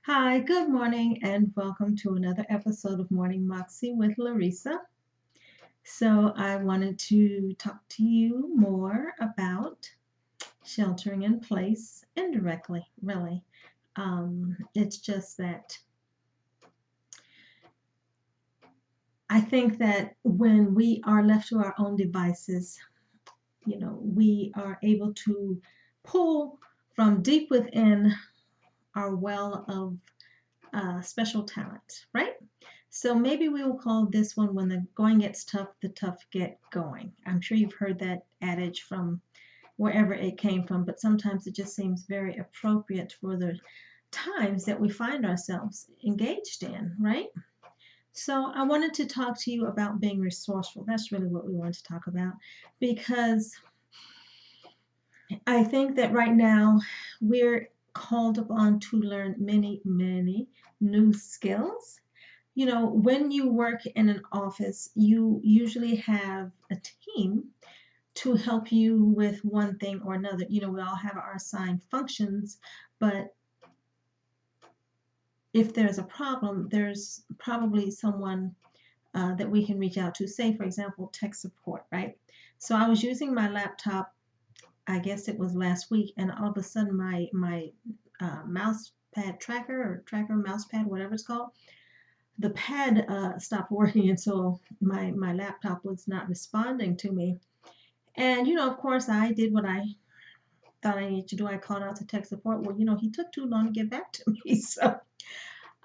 Hi, good morning, and welcome to another episode of Morning Moxie with Larisa. So, I wanted to talk to you more about sheltering in place indirectly, really. It's just that I think that when we are left to our own devices, we are able to pull from deep within our well of special talent, right? So maybe we will call this one When the Going Gets Tough, the Tough Get Going. I'm sure you've heard that adage from wherever it came from, but sometimes it just seems very appropriate for the times that we find ourselves engaged in, right? So I wanted to talk to you about being resourceful. That's really what we want to talk about because I think that right now we're called upon to learn many, many new skills. When you work in an office, you usually have a team to help you with one thing or another. We all have our assigned functions, but if there's a problem, there's probably someone that we can reach out to. Say, for example, tech support, right? So I was using my laptop, I guess it was last week, and all of a sudden my mouse pad tracker mouse pad, whatever it's called, the pad stopped working, and so my laptop was not responding to me. And of course, I did what I thought I needed to do. I called out to tech support. Well, he took too long to get back to me, so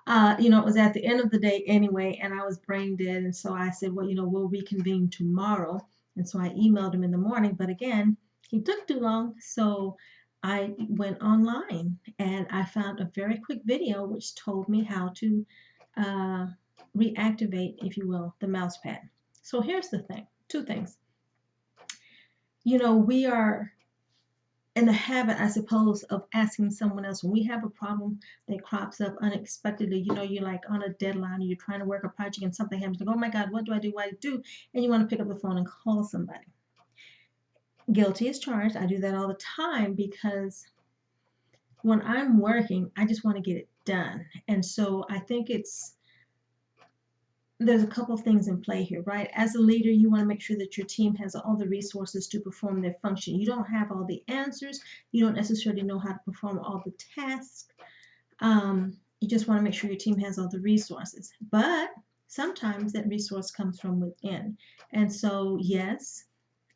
it was at the end of the day anyway, and I was brain dead, and so I said, well, we'll reconvene tomorrow. And so I emailed him in the morning, but again, he took too long, so I went online and I found a very quick video which told me how to uh, reactivate, if you will, the mouse pad. So here's the thing, two things. We are in the habit, I suppose, of asking someone else when we have a problem that crops up unexpectedly. You're like on a deadline, or you're trying to work a project, and something happens. Like, oh my God, what do I do? What do I do? And you want to pick up the phone and call somebody. Guilty as charged. I do that all the time because when I'm working, I just want to get it done. And so I think there's a couple of things in play here, right? As a leader, you want to make sure that your team has all the resources to perform their function. You don't have all the answers. You don't necessarily know how to perform all the tasks. You just want to make sure your team has all the resources. But sometimes that resource comes from within. And so, yes,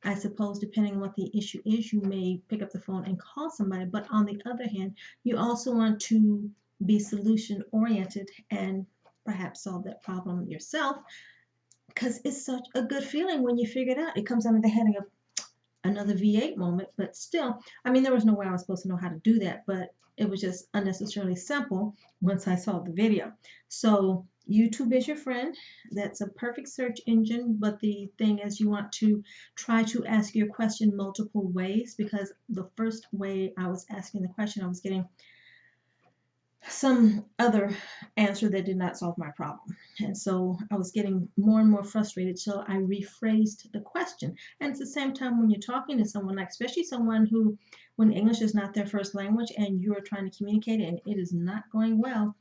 I suppose depending on what the issue is, you may pick up the phone and call somebody. But on the other hand, you also want to be solution oriented and perhaps solve that problem yourself, because it's such a good feeling when you figure it out. It comes under the heading of another V8 moment, but still, I mean, there was no way I was supposed to know how to do that, but it was just unnecessarily simple once I saw the video. So YouTube is your friend. That's a perfect search engine, but the thing is you want to try to ask your question multiple ways, because the first way I was asking the question, I was getting some other answer that did not solve my problem. And so I was getting more and more frustrated. So I rephrased the question. And at the same time, when you're talking to someone, like especially someone who, when English is not their first language and you're trying to communicate and it is not going well,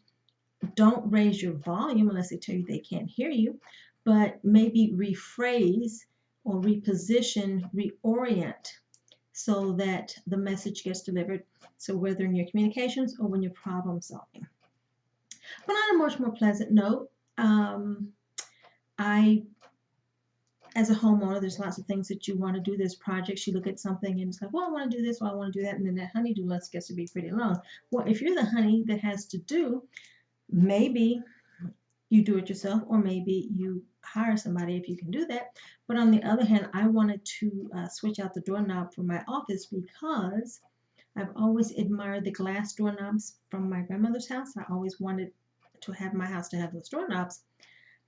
don't raise your volume unless they tell you they can't hear you, but maybe rephrase or reposition, reorient so that the message gets delivered. So whether in your communications or when you're problem solving. But on a much more pleasant note, I, as a homeowner, there's lots of things that you want to do. There's projects, you look at something and it's like, well, I want to do this, well, I want to do that, and then that honey-do list gets to be pretty long. Well, if you're the honey that has to do, maybe you do it yourself, or maybe you hire somebody if you can do that. But on the other hand, I wanted to switch out the doorknob for my office because I've always admired the glass doorknobs from my grandmother's house. I always wanted to have my house to have those doorknobs.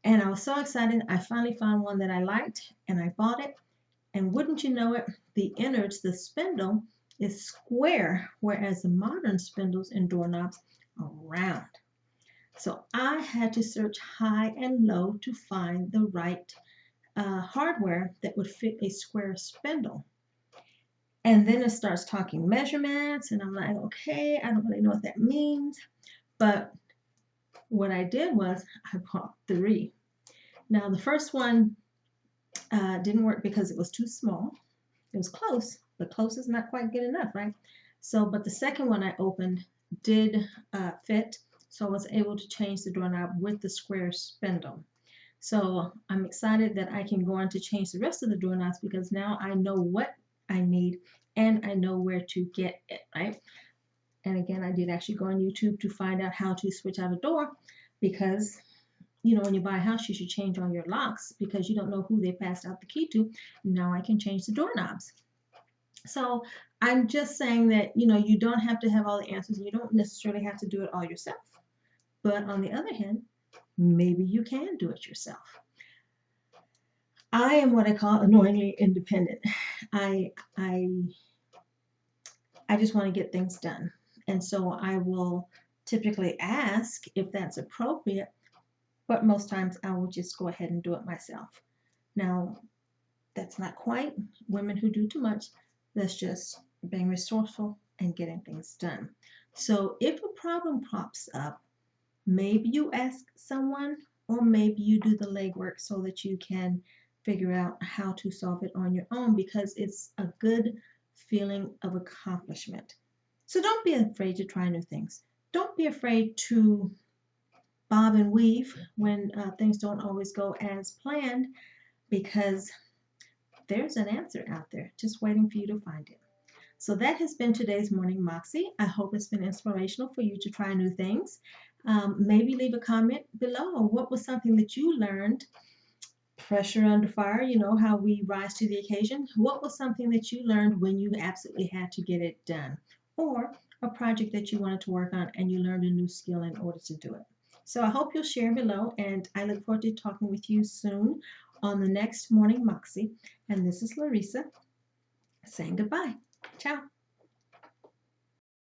And I was so excited. I finally found one that I liked and I bought it. And wouldn't you know it, the innards, the spindle, is square, whereas the modern spindles and doorknobs are round. So I had to search high and low to find the right hardware that would fit a square spindle. And then it starts talking measurements, and I'm like, okay, I don't really know what that means. But what I did was I bought 3. Now the first one didn't work because it was too small. It was close, but close is not quite good enough, right? So, but the second one I opened did fit, so I was able to change the doorknob with the square spindle. So I'm excited that I can go on to change the rest of the doorknobs because now I know what I need and I know where to get it, right? And again, I did actually go on YouTube to find out how to switch out a door because, you know, when you buy a house, you should change all your locks because you don't know who they passed out the key to. Now I can change the doorknobs. So I'm just saying that, you know, you don't have to have all the answers and you don't necessarily have to do it all yourself. But on the other hand, maybe you can do it yourself. I am what I call annoyingly independent. I just want to get things done. And so I will typically ask if that's appropriate, but most times I will just go ahead and do it myself. Now, that's not quite women who do too much. That's just being resourceful and getting things done. So if a problem pops up, maybe you ask someone or maybe you do the legwork so that you can figure out how to solve it on your own because it's a good feeling of accomplishment. So don't be afraid to try new things. Don't be afraid to bob and weave when things don't always go as planned because there's an answer out there just waiting for you to find it. So that has been today's Morning Moxie. I hope it's been inspirational for you to try new things. Maybe leave a comment below. What was something that you learned? Pressure under fire, you know, how we rise to the occasion. What was something that you learned when you absolutely had to get it done? Or a project that you wanted to work on and you learned a new skill in order to do it. So I hope you'll share below, and I look forward to talking with you soon on the next Morning Moxie. And this is Larisa saying goodbye. Ciao.